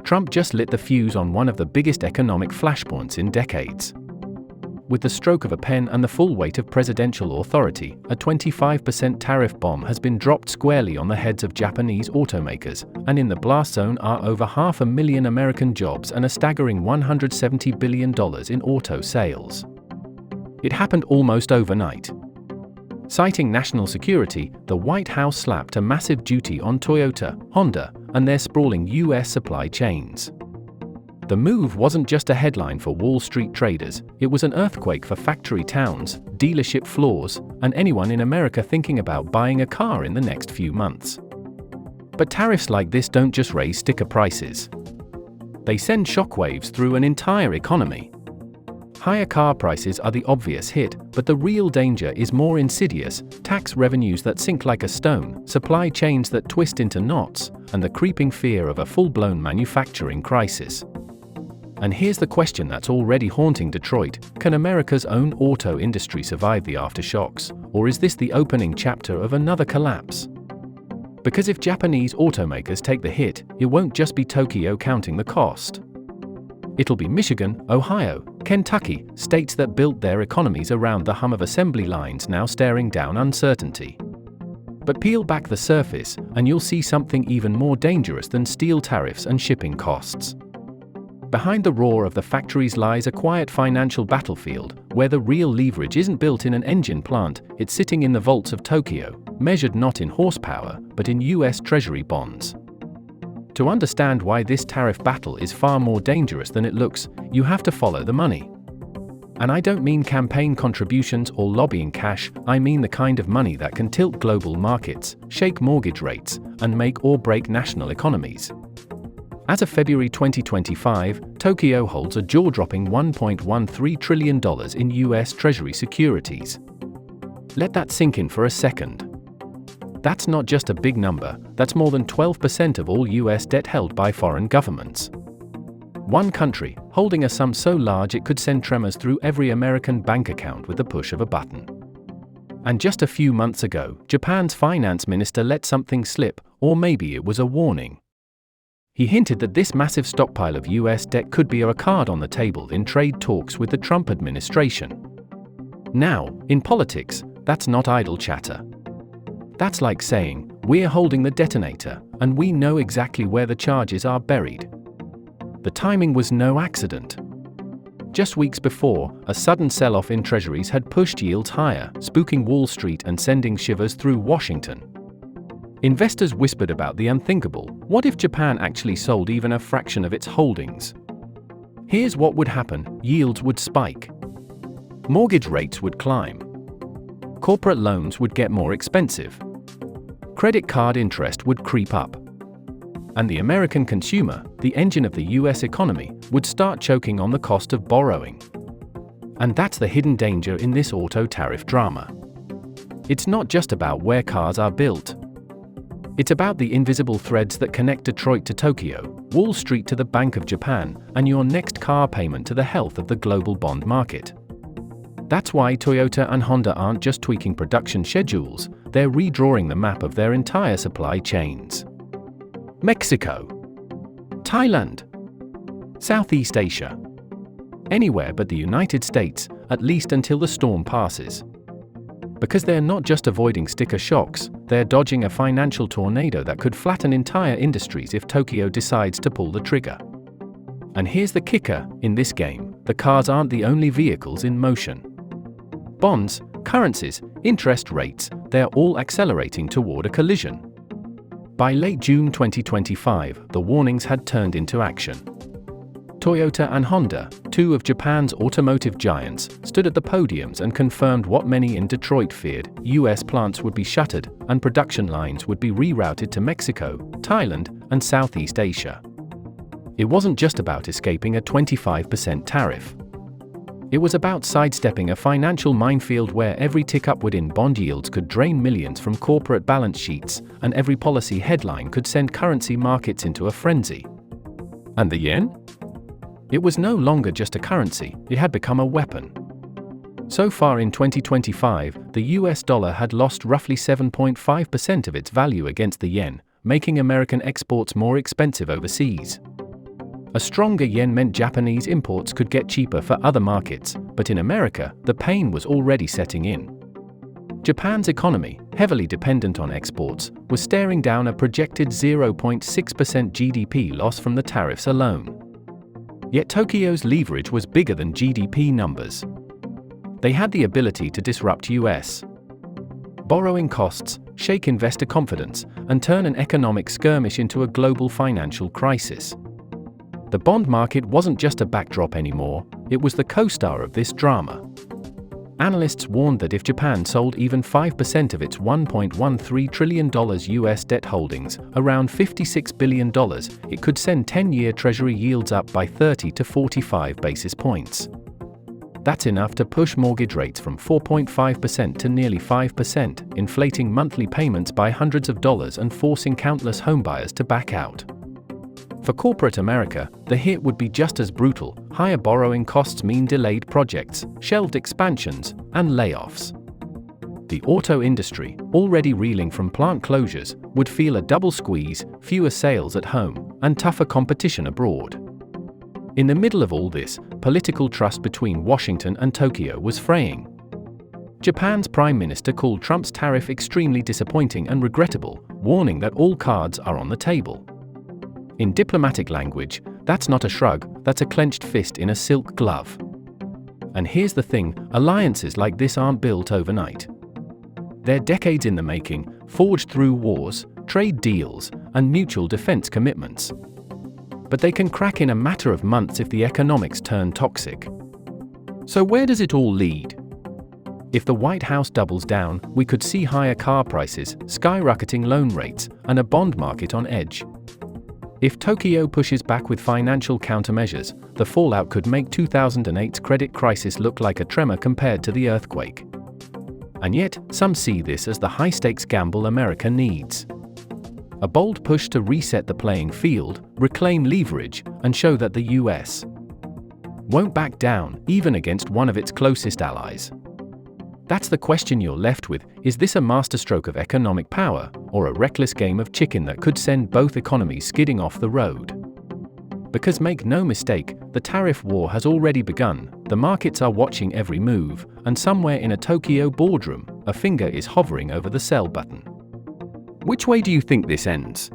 Trump just lit the fuse on one of the biggest economic flashpoints in decades. With the stroke of a pen and the full weight of presidential authority, a 25% tariff bomb has been dropped squarely on the heads of Japanese automakers, and in the blast zone are over 500,000 American jobs and a staggering $170 billion in auto sales. It happened almost overnight. Citing national security, the White House slapped a massive duty on Toyota, Honda, and their sprawling U.S. supply chains. The move wasn't just a headline for Wall Street traders, it was an earthquake for factory towns, dealership floors, and anyone in America thinking about buying a car in the next few months. But tariffs like this don't just raise sticker prices. They send shockwaves through an entire economy. Higher car prices are the obvious hit, but the real danger is more insidious: tax revenues that sink like a stone, supply chains that twist into knots, and the creeping fear of a full-blown manufacturing crisis. And here's the question that's already haunting Detroit: can America's own auto industry survive the aftershocks, or is this the opening chapter of another collapse? Because if Japanese automakers take the hit, it won't just be Tokyo counting the cost. It'll be Michigan, Ohio, Kentucky, states that built their economies around the hum of assembly lines now staring down uncertainty. But peel back the surface, and you'll see something even more dangerous than steel tariffs and shipping costs. Behind the roar of the factories lies a quiet financial battlefield, where the real leverage isn't built in an engine plant, it's sitting in the vaults of Tokyo, measured not in horsepower, but in US Treasury bonds. To understand why this tariff battle is far more dangerous than it looks, you have to follow the money. And I don't mean campaign contributions or lobbying cash, I mean the kind of money that can tilt global markets, shake mortgage rates, and make or break national economies. As of February 2025, Tokyo holds a jaw-dropping $1.13 trillion in US Treasury securities. Let that sink in for a second. That's not just a big number, that's more than 12% of all US debt held by foreign governments. One country, holding a sum so large it could send tremors through every American bank account with the push of a button. And just a few months ago, Japan's finance minister let something slip, or maybe it was a warning. He hinted that this massive stockpile of US debt could be a card on the table in trade talks with the Trump administration. Now, in politics, that's not idle chatter. That's like saying, we're holding the detonator, and we know exactly where the charges are buried. The timing was no accident. Just weeks before, a sudden sell-off in treasuries had pushed yields higher, spooking Wall Street and sending shivers through Washington. Investors whispered about the unthinkable: what if Japan actually sold even a fraction of its holdings? Here's what would happen: yields would spike. Mortgage rates would climb. Corporate loans would get more expensive. Credit card interest would creep up. And the American consumer, the engine of the US economy, would start choking on the cost of borrowing. And that's the hidden danger in this auto tariff drama. It's not just about where cars are built. It's about the invisible threads that connect Detroit to Tokyo, Wall Street to the Bank of Japan, and your next car payment to the health of the global bond market. That's why Toyota and Honda aren't just tweaking production schedules, they're redrawing the map of their entire supply chains. Mexico, Thailand, Southeast Asia. Anywhere but the United States, at least until the storm passes. Because they're not just avoiding sticker shocks, they're dodging a financial tornado that could flatten entire industries if Tokyo decides to pull the trigger. And here's the kicker: in this game, the cars aren't the only vehicles in motion. Bonds, currencies, interest rates, they're all accelerating toward a collision. By late June 2025, the warnings had turned into action. Toyota and Honda, two of Japan's automotive giants, stood at the podiums and confirmed what many in Detroit feared: US plants would be shuttered, and production lines would be rerouted to Mexico, Thailand, and Southeast Asia. It wasn't just about escaping a 25% tariff. It was about sidestepping a financial minefield where every tick upward in bond yields could drain millions from corporate balance sheets, and every policy headline could send currency markets into a frenzy. And the yen? It was no longer just a currency, it had become a weapon. So far in 2025, the US dollar had lost roughly 7.5% of its value against the yen, making American exports more expensive overseas. A stronger yen meant Japanese imports could get cheaper for other markets, but in America, the pain was already setting in. Japan's economy, heavily dependent on exports, was staring down a projected 0.6% GDP loss from the tariffs alone. Yet Tokyo's leverage was bigger than GDP numbers. They had the ability to disrupt US borrowing costs, shake investor confidence, and turn an economic skirmish into a global financial crisis. The bond market wasn't just a backdrop anymore, it was the co-star of this drama. Analysts warned that if Japan sold even 5% of its $1.13 trillion US debt holdings, around $56 billion, it could send 10-year Treasury yields up by 30 to 45 basis points. That's enough to push mortgage rates from 4.5% to nearly 5%, inflating monthly payments by hundreds of dollars and forcing countless homebuyers to back out. For corporate America, the hit would be just as brutal. Higher borrowing costs mean delayed projects, shelved expansions, and layoffs. The auto industry, already reeling from plant closures, would feel a double squeeze, fewer sales at home, and tougher competition abroad. In the middle of all this, political trust between Washington and Tokyo was fraying. Japan's Prime Minister called Trump's tariff extremely disappointing and regrettable, warning that all cards are on the table. In diplomatic language, that's not a shrug, that's a clenched fist in a silk glove. And here's the thing, alliances like this aren't built overnight. They're decades in the making, forged through wars, trade deals, and mutual defense commitments. But they can crack in a matter of months if the economics turn toxic. So where does it all lead? If the White House doubles down, we could see higher car prices, skyrocketing loan rates, and a bond market on edge. If Tokyo pushes back with financial countermeasures, the fallout could make 2008's credit crisis look like a tremor compared to the earthquake. And yet, some see this as the high-stakes gamble America needs. A bold push to reset the playing field, reclaim leverage, and show that the US won't back down, even against one of its closest allies. That's the question you're left with. Is this a masterstroke of economic power, or a reckless game of chicken that could send both economies skidding off the road? Because make no mistake, the tariff war has already begun, the markets are watching every move, and somewhere in a Tokyo boardroom, a finger is hovering over the sell button. Which way do you think this ends?